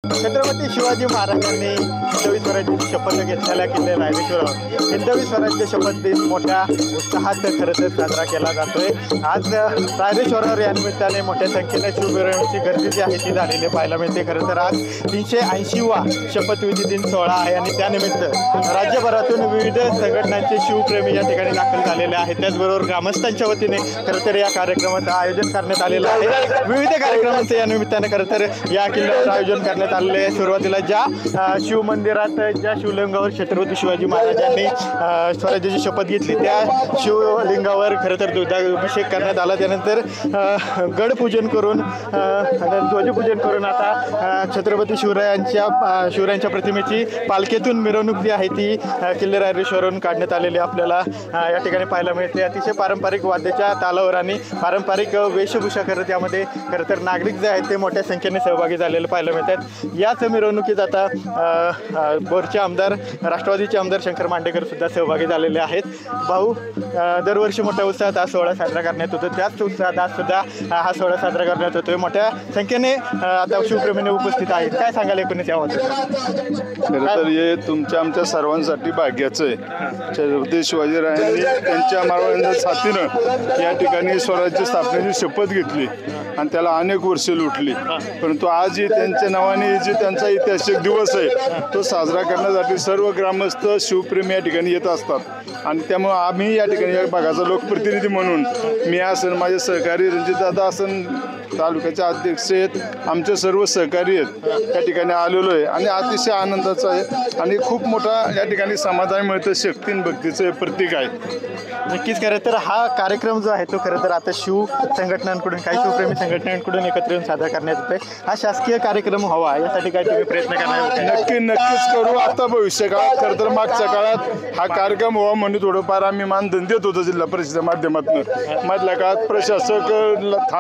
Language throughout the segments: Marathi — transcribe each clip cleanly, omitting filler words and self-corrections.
छत्रपती शिवाजी महाराजांनी हिंदवी स्वराज्याची शपथ घेतलेल्या किल्ले रायरेश्वरावर हिंदवी स्वराज्य शपथ दिन मोठ्या उत्साहात खरं तर साजरा केला जातोय। आज रायरेश्वरावर या निमित्ताने मोठ्या संख्येने शिवबीरांची गर्दी जी आहे ती झालेली पाहायला मिळते। खरं तर आज 380वा शपथविधी दिन सोहळा आहे आणि त्यानिमित्त राज्यभरातून विविध संघटनांचे शिवप्रेमी या ठिकाणी दाखल झालेले आहेत। त्याचबरोबर ग्रामस्थांच्या वतीने खरं तर या कार्यक्रमाचं आयोजन करण्यात आलेलं आहे। विविध कार्यक्रमांचं या निमित्ताने खरं तर या किल्ल्यावर आयोजन करण्यात आलेले आहे। सुरुवातीला ज्या शिवमंदिरात ज्या शिवलिंगावर छत्रपती शिवाजी महाराजांनी स्वराज्याची शपथ घेतली त्या शिवलिंगावर खरं तर दुधाभिषेक करण्यात आला। त्यानंतर गडपूजन करून ध्वजपूजन करून आता छत्रपती शिवरायांच्या प्रतिमेची पालखीतून मिरवणूक जी आहे ती किल्ले रायरेश्वरवरून काढण्यात आलेली आपल्याला या ठिकाणी पाहायला मिळते। अतिशय पारंपरिक वाद्याच्या तालावर आणि पारंपरिक वेशभूषा करत यामध्ये खरं तर नागरिक जे आहेत ते मोठ्या संख्येने सहभागी झालेले पाहायला मिळतात। याच मिरवणुकीत आता बोरचे आमदार राष्ट्रवादीचे आमदार शंकर मांडेकर सुद्धा सहभागी झालेले आहेत। भाऊ, दरवर्षी मोठ्या उत्साहात हा सोहळा साजरा करण्यात होतो, त्याच उत्साहात आज सुद्धा हा सोहळा साजरा करण्यात होतोय। मोठ्या संख्येने आता शिवप्रेमीने उपस्थित आहेत, काय सांगाल एकूणच यावर? खरं तर हे तुमच्या आमच्या सर्वांसाठी भाग्याचं आहे। छत्रपती शिवाजीरायांनी त्यांच्या मावळ्यांच्या साथीनं या ठिकाणी स्वराज्य स्थापनेची शपथ घेतली आणि त्याला अनेक वर्षे लुटली, परंतु आजही त्यांच्या नावाने जे त्यांचा ऐतिहासिक दिवस आहे तो साजरा करण्यासाठी सर्व ग्रामस्थ शिवप्रेमी या ठिकाणी येत असतात। आणि त्यामुळे आम्ही या ठिकाणी या भागाचा लोकप्रतिनिधी म्हणून मी असन, माझे सहकारी रणजितदादा असन, तालुक्याचे अध्यक्ष आहेत, आमचे सर्व सहकारी आहेत, या ठिकाणी आलेलो आहे आणि अतिशय आनंदाचा आहे आणि खूप मोठा या ठिकाणी समाधान मिळतं। शक्ती आणि भक्तीचं प्रतीक आहे। नक्कीच खरं तर हा कार्यक्रम जो आहे तो खरं तर आता शिव संघटनांकडून काही शिवप्रेमी संघटनांकडून एकत्र येऊन साजरा करण्यात येतोय। हा शासकीय कार्यक्रम हवा यासाठी काय तुम्ही प्रयत्न करणार? नक्कीच करू। आता भविष्य काळात खरं तर मागच्या काळात हा कार्यक्रम व्हावा म्हणून थोडंफार आम्ही मानधन देत होतो जिल्हा परिषदेच्या माध्यमातून। मधल्या काळात प्रशासक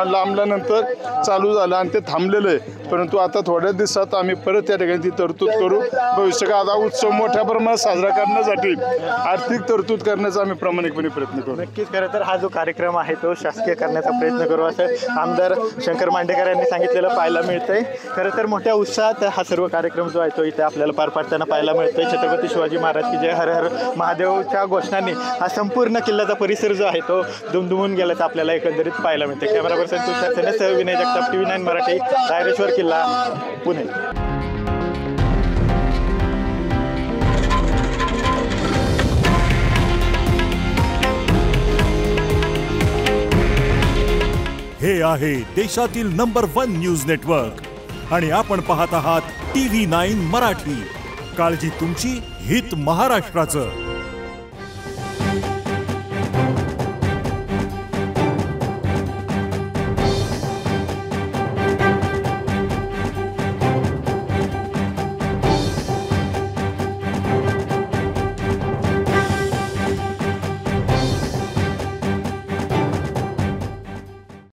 लांबल्यानंतर चालू झालं आणि ते थांबलेलं आहे, परंतु आता थोड्या दिवसात आम्ही परत त्या ठिकाणी ती तरतूद करू। भविष्य काळात उत्सव मोठ्या प्रमाणात साजरा करण्यासाठी आर्थिक तरतूद करण्याचा आम्ही प्रामाणिकपणे प्रयत्न करू। नक्कीच खरं तर हा जो कार्यक्रम आहे तो शासकीय करण्याचा प्रयत्न करू असं आमदार शंकर मांडेकर यांनी सांगितलेलं पाहायला मिळतंय। खरं तर मोठ्या उत्साहात हा सर्व कार्यक्रम जो आहे तो इथे आपल्याला पार पाडताना पाहायला मिळतोय। छत्रपती शिवाजी महाराज की जय, हर हर महादेवच्या घोषणांनी हा संपूर्ण किल्ल्याचा परिसर जो आहे तो दुमदुमून गेल्याचं आपल्याला एकंदरीत पाहायला मिळतं। कॅमेरा पर्सन तुषार सेनेसह विनय जगताप, TV9 मराठी, रायरेश्वर किल्ला, पुणे। हे आहे देशातील नंबर 1 न्यूज नेटवर्क आणि आपण पाहत आहात TV9 मराठी। काळजी तुमची, हित महाराष्ट्राचं।